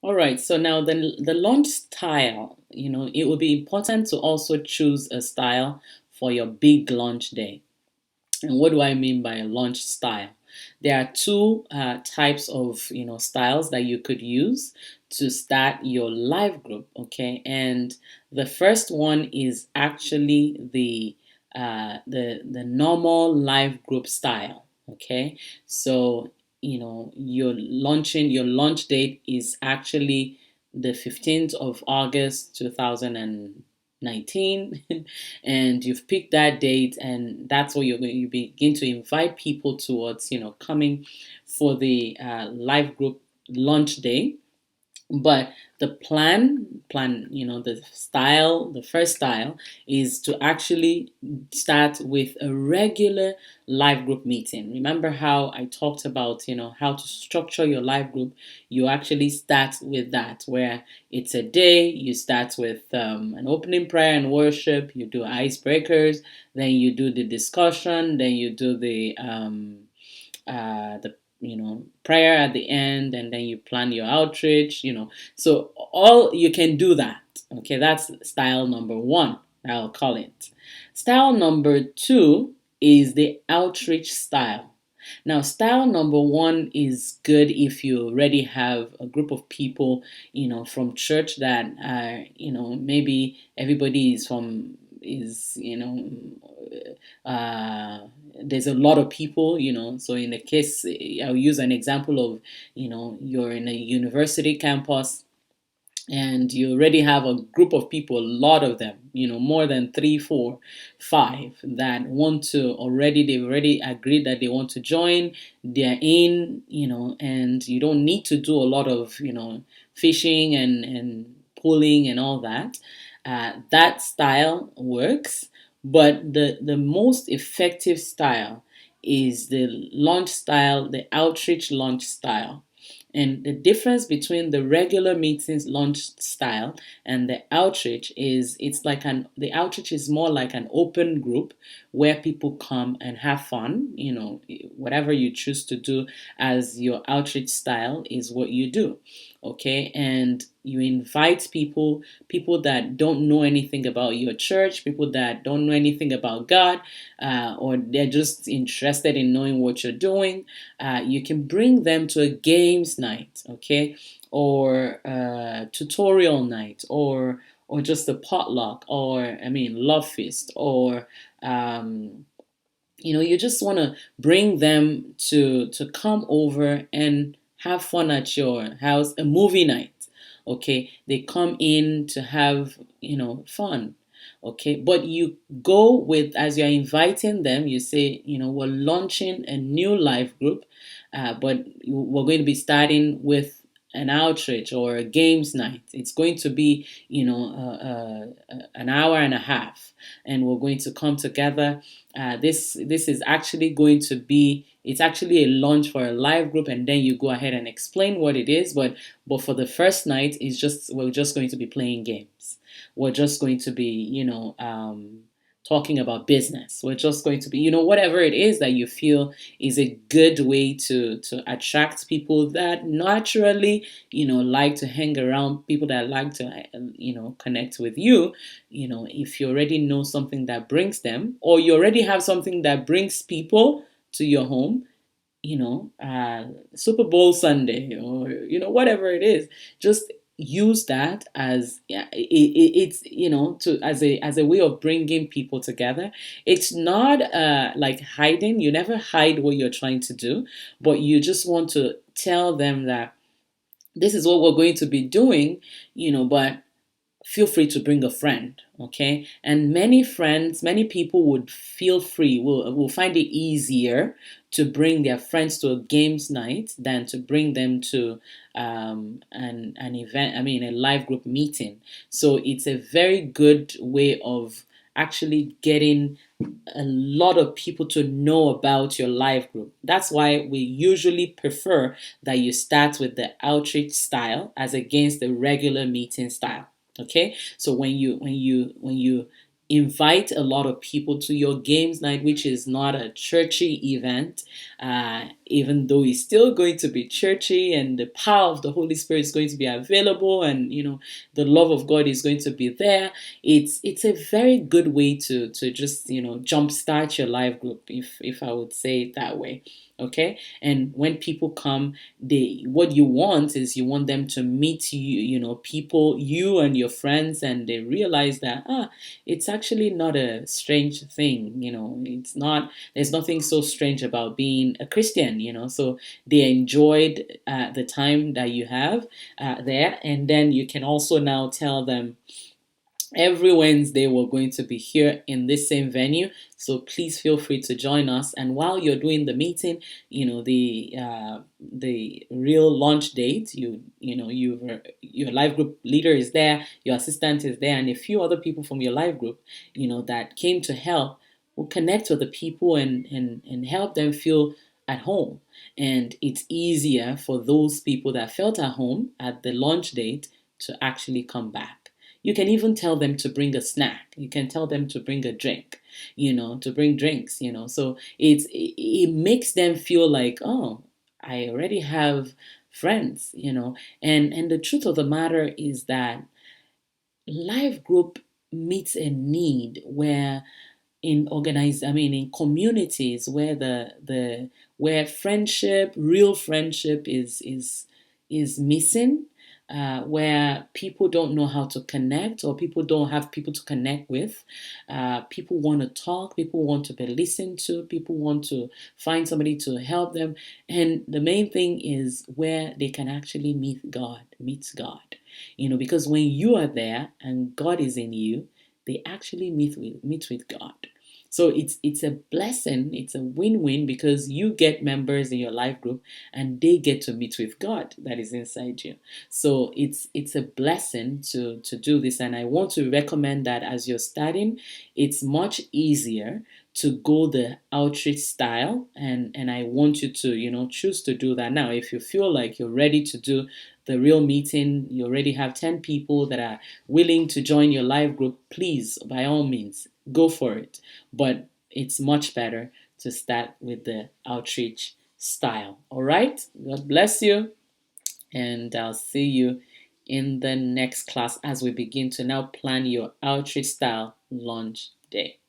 All right, so now the launch style, it will be important to also choose a style for your big launch day. And what do I mean by a launch style? There are two types of styles that you could use to start your live group. Okay, and the first one is actually the normal live group style. Okay, so your launch date is actually the 15th of August 2019 and you've picked that date and that's what you begin to invite people towards coming for the live group launch day. But the plan, the first style is to actually start with a regular live group meeting. Remember how I talked about, how to structure your live group? You actually start with that, where it's a day, you start with an opening prayer and worship, you do icebreakers, then you do the discussion, then you do the prayer at the end, and then you plan your outreach. So all you can do that. Okay, that's style number one, I'll call it. Style number two is the outreach style. Now, style number one is good if you already have a group of people, from church that are, maybe everybody is from is uh, there's a lot of people, so in the case, I'll use an example of, you're in a university campus and you already have a group of people, a lot of them, more than three, four, five, that want to already, they've already agreed that they want to join, they're in, and you don't need to do a lot of, fishing and pulling and all that. That style works, but the most effective style is the launch style, the outreach launch style. And the difference between the regular meetings launch style and the outreach is the outreach is more like an open group where people come and have fun. Whatever you choose to do as your outreach style is what you do. Okay, and you invite people that don't know anything about your church, people that don't know anything about God, or they're just interested in knowing what you're doing. You can bring them to a games night, okay, or a tutorial night, or just a potluck, or love feast, or you just want to bring them to come over and have fun at your house, a movie night. Okay, they come in to have fun. Okay, but you go with, as you're inviting them, you say, we're launching a new live group, but we're going to be starting with an outreach or a games night. It's going to be an hour and a half, and we're going to come together. This is actually going to be, it's actually a launch for a live group, and then you go ahead and explain what it is. But for the first night, we're just going to be playing games. We're just going to be talking about business. We're just going to be, whatever it is that you feel is a good way to attract people that naturally like to hang around, people that like to connect with you. If you already know something that brings them, or you already have something that brings people to your home, Super Bowl Sunday, or whatever it is, just use that as, yeah, it's to as a way of bringing people together. It's not like hiding. You never hide what you're trying to do, but you just want to tell them that this is what we're going to be doing, but feel free to bring a friend. Okay, and many people would feel free, will find it easier to bring their friends to a games night than to bring them to an event, a live group meeting. So it's a very good way of actually getting a lot of people to know about your live group. That's why we usually prefer that you start with the outreach style as against the regular meeting style. Okay, so when you invite a lot of people to your games night, which is not a churchy event, even though it's still going to be churchy, and the power of the Holy Spirit is going to be available, and the love of God is going to be there. It's a very good way to just jumpstart your life group, if I would say it that way. Okay. And when people come, what you want is you want them to meet people, you and your friends, and they realize that it's actually not a strange thing. It's not, there's nothing so strange about being a Christian. So they enjoyed the time that you have there. And then you can also now tell them, every Wednesday, we're going to be here in this same venue, so please feel free to join us. And while you're doing the meeting, the real launch date, your life group leader is there, your assistant is there, and a few other people from your life group, that came to help, will connect with the people and help them feel at home. And it's easier for those people that felt at home at the launch date to actually come back. You can even tell them to bring a snack. You can tell them to bring a drink, to bring drinks, So it makes them feel like, oh, I already have friends, And the truth of the matter is that life group meets a need where in communities where where friendship, real friendship is missing, where people don't know how to connect, or people don't have people to connect with. People want to talk, people want to be listened to, people want to find somebody to help them. And the main thing is where they can actually meet God. Because when you are there and God is in you, they actually meet with God. So it's a blessing, it's a win-win, because you get members in your life group and they get to meet with God that is inside you. So it's a blessing to do this, and I want to recommend that as you're starting, it's much easier to go the outreach style, and I want you to choose to do that now. If you feel like you're ready to do the real meeting, you already have 10 people that are willing to join your live group, please, by all means, go for it. But it's much better to start with the outreach style. All right? God bless you. And I'll see you in the next class as we begin to now plan your outreach style launch day.